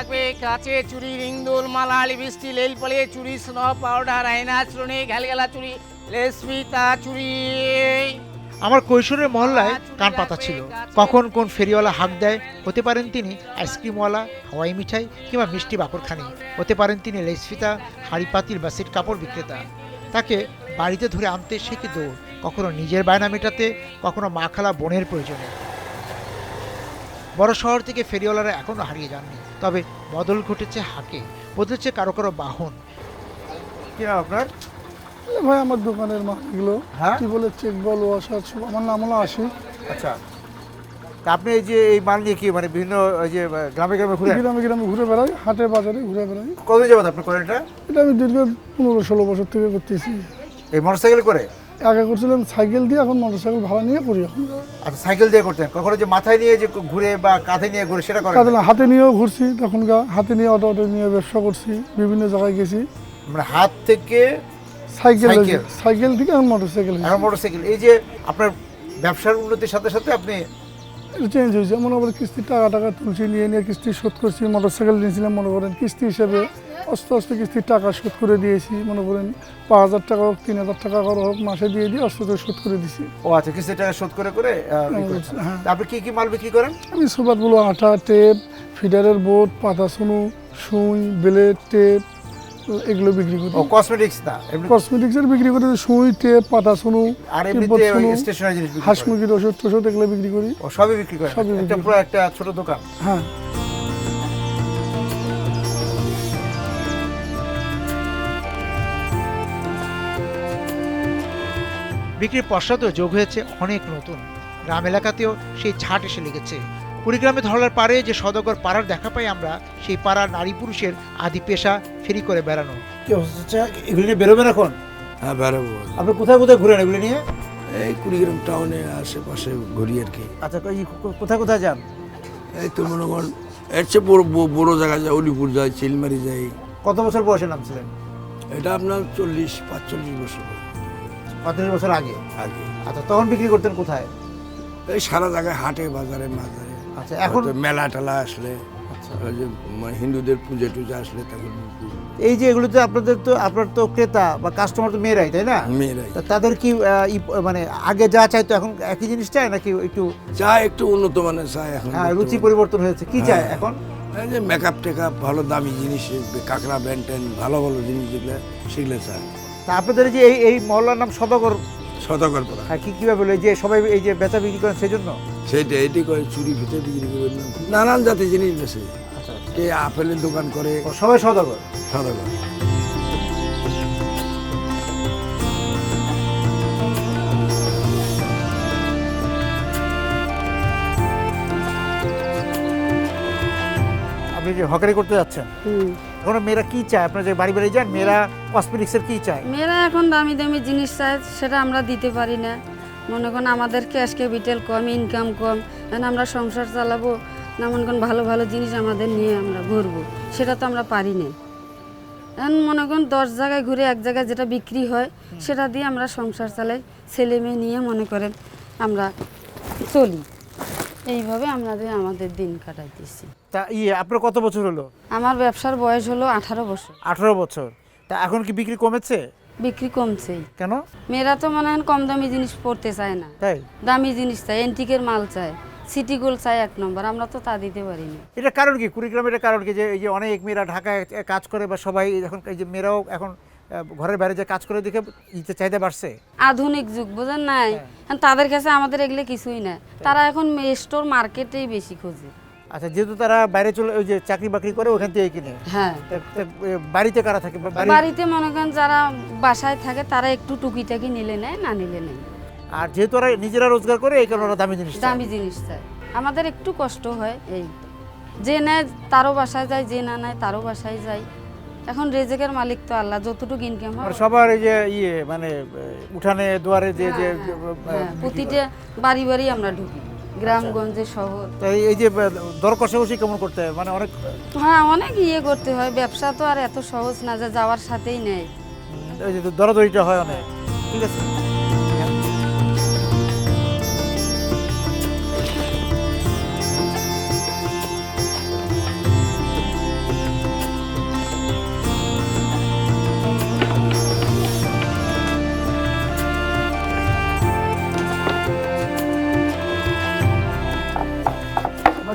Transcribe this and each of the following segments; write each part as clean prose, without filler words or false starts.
থাকবে কাচে চুড়ি, রিংদোল, মালা, লিপস্টিক, লেল পলে চুড়ি, স্নো পাউডার, আয়না, চুড়ি, ঘালগেলা চুড়ি, লেসমিতা চুড়ি। আমার কৈশোরের মহল্লায় কান পাতা ছিল। কখন কোন ফেরিওয়ালা হাঁক দেয়, হতে পারেন তিনি আইসক্রিমওয়ালা, হাওয়াই মিঠাই কিংবা মিষ্টি বাকরখানি, হতে পারেন তিনি লেসফিতা, হাড়ি পাতিল বা সিট কাপড় বিক্রেতা। তাকে বাড়িতে ধরে আনতে সে কি দৌড়, কখনো নিজের বায়না মেটাতে, কখনো মা খালা বোনের প্রয়োজনে। বড় শহর থেকে ফেরিওয়ালারা এখনো হারিয়ে যাননি, তবে বদল ঘটেছে হাঁকে, বদলেছে কারো কারো বাহন। কি নাম আপনার? ভাই আমার দোকানের মাল এগুলো, হ্যাঁ? কি বলে চেক বল ওয়াশার, আমার নাম হলো আশিক। আচ্ছা, তা আপনি এই যে এই মাল নিয়ে কি মানে বিভিন্ন ওই যে গ্রামে গ্রামে ঘুরে গ্রামে গ্রামে ঘুরে বেড়াই, হাটে বাজারে ঘুরে বেড়াই। কতদিন যাবত আপনি করেন এটা? এটা আমি দীর্ঘ 15-16 বছর থেকে করতেছি। এই মোটরসাইকেল করে? আগে করছিলাম সাইকেল দিয়ে, এখন মোটরসাইকেল ভাড়া নিয়ে করি। এখন আচ্ছা, সাইকেল দিয়ে করতেন? কখনো যে মাথায় নিয়ে যে ঘুরে বা কাঁধে নিয়ে ঘুরে সেটা করেন? কাঁধে না, হাতে নিয়েও ঘুরছি, তখনকার হাতে নিয়ে অটো অটো নিয়ে ব্যবসা করছি, বিভিন্ন জায়গায় গেছি। মানে হাত থেকে সাইকেল সাইকেল? সাইকেল থেকে এখন মোটরসাইকেল এখন মোটরসাইকেল। এই যে আপনার ব্যবসার উন্নতির সাথে সাথে আপনি চেঞ্জ হয়েছে। মনে করেন কিস্তির টাকা তুলছি, নিয়ে নিয়ে কিস্তি শোধ করছি। মোটরসাইকেল নিয়েছিলাম, মনে করেন কিস্তি হিসেবে আস্তে আস্তে কিস্তির টাকা শোধ করে দিয়েছি। মনে করেন 5,000 টাকা হোক, 3,000 টাকা করে হোক, মাসে দিয়ে দিয়ে আস্তে আস্তে শোধ করে দিছি। ও আচ্ছা, কিস্তির টাকা শোধ করে করে হ্যাঁ। আপনি কি কি মাল বিক্রি করেন? আমি সুপারগুলো আটা, টেপ, ফিডারের বোর্ড, পাতা সুনু, সুই, ব্লেড, টেপ এগুলো বিক্রি করি। ও কসমেটিক্স না, এমনি কসমেটিক্সের বিক্রি করি, সুই, টেপ, পাতা সুনু, আর এমনিতে স্টেশনারি জিনিস বিক্রি হাঁস করেন? মুরগির ওষুধ টষুধ এগুলো বিক্রি করি। ও সবই বিক্রি করেন? সবই বিক্রি একটা করি। পুরো একটা ছোট দোকান। হ্যাঁ। বিক্রির পশ্চাতেও যোগ হয়েছে অনেক নতুন। গ্রাম এলাকাতেও সেই ছাট এসে লেগেছে। কুড়িগ্রামে ধরলার পাড়ে যে সদগর পাড়ার দেখা পাই আমরা, সেই পাড়ার নারী পুরুষের আদি পেশা ফেরি করে বেড়ানো। কি অবস্থা, এগুলো নিয়ে বেরোবেন এখন? হ্যাঁ, বেরোবো। আপনি কোথায় কোথায় ঘুরেন এগুলো নিয়ে? এই কুড়িগ্রাম টাউনে আশেপাশে ঘুরি আর কি। আচ্ছা, কোথায় কোথায় যান? এই তো মনে করেন এর চেয়ে বড় বড় জায়গায় যায়, অলিপুর যায়, চিলমারি যাই। কত বছর বয়সে নামছিলেন? এটা আপনার 40-45 বছর 35 বছর আগে। আগে। আচ্ছা, তখন বিক্রি করতেন কোথায়? এই সারা জায়গায় হাটে বাজারে মাজারে। আচ্ছা, এখন হয়তো মেলা টেলা আসলে, আচ্ছা, ওই যে হিন্দুদের পুজো টুজো আসলে তখন এই যে এগুলোতে আপনার তো ক্রেতা বা কাস্টমার তো মেয়েরাই, তাই না? মেয়েরাই তা তাদের কি মানে আগে যা চাইতো এখন একই জিনিস চায় নাকি একটু চা একটু উন্নত মানের চায় এখন। রুচি পরিবর্তন হয়েছে? কি চায় এখন? এই যে মেকআপ টেকআপ, ভালো দামি জিনিস, কাঁকড়া ব্যান্টেন, ভালো ভালো জিনিস যেগুলো সেগুলো চায়। তা আপনাদের যে এই মহল্লার নাম সদাগর, সতর্কর পড়া। কি কিভাবে বলে যে সবাই এই যে বেচা বিক্রি করেন সেজন্য? সেইটা এটি করে চুরি ভিতরে বিক্রি করবেন না, নানান জাতের জিনিস বেছে। আচ্ছা, কে আপেলের দোকান করে, সবাই সদাগর। সতর্কর। আপনি যে হকারি করতে যাচ্ছেন, এখন মেয়েরা কি চায়? আপনার যে বাড়ি বাড়ি যান, মেয়েরা কসমেটিক্সের কি চায়? মেয়েরা এখন দামি দামি জিনিস চায়, সেটা আমরা দিতে পারি না। মনে করেন আমাদের ক্যাশ ক্যাপিটাল কম, ইনকাম কম, এখন আমরা সংসার চালাবো না, মনে করেন ভালো ভালো জিনিস আমাদের নিয়ে আমরা ঘুরবো, সেটা তো আমরা পারি না। এখন মনে করেন 10 জায়গায় ঘুরে এক জায়গায় যেটা বিক্রি হয় সেটা দিয়ে আমরা সংসার চালাই, ছেলে মেয়ে নিয়ে মনে করেন আমরা চলি। এইভাবে আমাদের দিন কাটাইতেছি। তা আপনার কত বছর হলো? আমার ব্যবসার বয়স হলো 18 বছর। 18 বছর। তা এখন কি বিক্রি কমেছে? বিক্রি কমছেই। কেন? মেয়েরা তো মনে হয় কম দামি জিনিস পড়তে চায় না, তাই দামি জিনিস চায়, এন্টিকের মাল চায়, সিটি গোল্ড চায় 1 নম্বর। আমরা তো তা দিতে পারি না। এটা কারণ কি? কুড়িগ্রামের এটা কারণ কি যে এই যে অনেক মেয়েরা ঢাকায় কাজ করে বা সবাই এখন এই যে মেয়েরাও এখন ঘরের বাইরে যে কাজ করে দেখে চাহিদা বাড়ছে? আধুনিক যুগ বোঝেন নাই, তাদের কাছে আমাদের এগুলো কিছুই না। তারা এখন স্টোর মার্কেটেই বেশি খোঁজে। আচ্ছা, যেহেতু তারা বাইরে চলে ওই যে চাকরি বাকরি করে ওখান থেকে কিনে। হ্যাঁ, বাড়িতে কারা থাকে? বাড়িতে মনে করেন যারা বাসায় থাকে তারা একটু টুকিটাকি নিলে নেয়, না নিলে নেই। আর যেহেতু ওরা নিজেরা রোজগার করে এই কারণে ওরা দামি জিনিস চায়। দামি জিনিস চায়। আমাদের একটু কষ্ট হয়, এই যে নেয় তারও বাসায় যায়, যে না নেয় তারও বাসায় যায়। এখন রেজেকের মালিক তো আল্লাহ, যতটুকু ইনকাম হয় সবার এই যে মানে উঠানে দুয়ারে যে প্রতিটা বাড়ি বাড়ি আমরা ঢুকি, গ্রামগঞ্জে শহর। তাই এই যে দর কষাকষি কেমন করতে হয়? মানে অনেক অনেক করতে হয়। ব্যবসা তো আর এত সহজ না যে যাওয়ার সাথেই নেয়। ওই যে দরাদরিটা হয় অনেক। ঠিক আছে।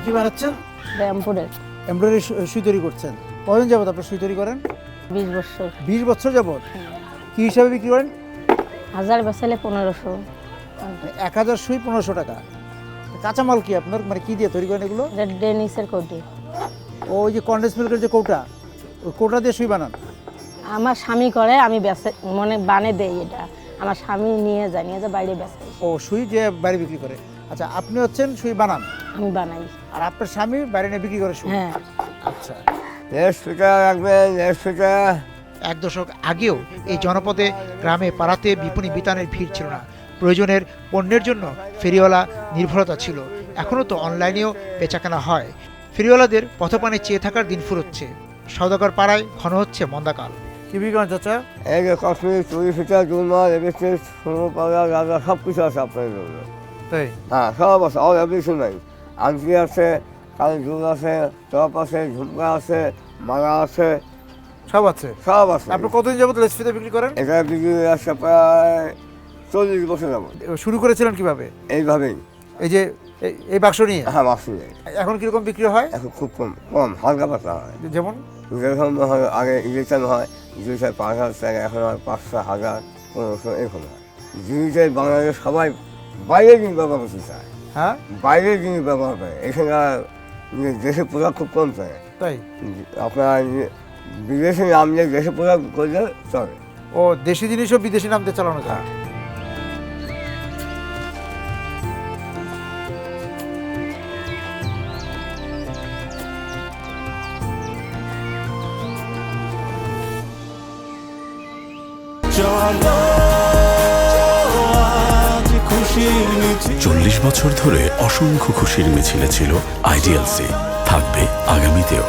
কি বানাচ্ছেন? রামপুরে এমব্রয়ডারি সুই তৈরি করছেন। কতদিন যাবত আপনি সুই তৈরি করেন? 20 বছর। 20 বছর যাবত। কি হিসাবে বিক্রি করেন? 1000 বেচালে 1500। 1000 সুই 1500 টাকা। কাঁচামাল কি আপনার, মানে কি দিয়ে তৈরি করেন এগুলো? ডেনিসের কোটি। ওই যে কন্ডেন্স মিল্কের যে কৌটা, ওই কৌটা দিয়ে সুই বানান? আমার স্বামী করে, আমি বেচে মানে বানে দেই। এটা আমার স্বামী নিয়ে যায় বাইরে বেচে। ও সুই যে বাইরে বিক্রি করে। আচ্ছা, আপনি হচ্ছেন সুই বানান? আমি বানাই। আর আপনার স্বামী বাইরে নিয়ে বিক্রি করে সুই? হ্যাঁ। আচ্ছা। 150 টাকা। এক দশক আগেও এই জনপদে গ্রামে পাড়াতে বিপণী বিতানের ভিড় ছিল না। প্রয়োজনের পণ্যের জন্য ফেরিওয়ালা নির্ভরতা ছিল। এখনও তো অনলাইনেও বেচাকেনা হয়। ফেরিওয়ালাদের পথপানে চেয়ে থাকার দিন ফুরোচ্ছে। সওদাগর পাড়ায় ঘন হচ্ছে মন্দাকাল। কি বিক্রি করেন চাচা? এই যে কাশ্মীর, চুরি ফিটা, জুলমাল, এবিসিস, সোনো পাউডার, গাঁজা সব কিছু আছে আপনার জন্য। তাই? হ্যাঁ, সব আছে, অল এভরিথিং নাই। আংটি আছে, কাল দুল আছে, টপ আছে, ঝুমকা আছে, মালা আছে, সব আছে। সব আছে। আপনি কতদিন যাবত লেসফিতে বিক্রি করেন? এটা বিক্রি আসছে প্রায় 40 বছর যাবো। শুরু করেছিলেন কিভাবে? এইভাবেই। এই যে এই বাক্স নিয়ে? হ্যাঁ, মাসি নেই। এখন কিরকম বিক্রি হয়? এখন খুব কম কম, হালকা পাতলা হয়। যেমন যেরকম হয় আগে ইলেকশন হয় 2,000-5,000 টাকা, এখন হয় 500-1000, 1500 এরকম হয়। জিনিসের বাংলাদেশ সবাই বাইরে জিনিস ব্যবহার করতে চায়। হ্যাঁ, বাইরের জিনিস ব্যবহার করে, এখানে দেশের প্রোডাক্ট খুব কম চায়। তাই? আপনার বিদেশে নামলে দেশে প্রোডাক্ট করলে চলে। ও দেশি জিনিসও বিদেশি নামতে চালানো যায়। চল্লিশ বছর ধরে অসংখ্য খুশির মিছিলে ছিল আইডিএলসি, থাকবে আগামীতেও।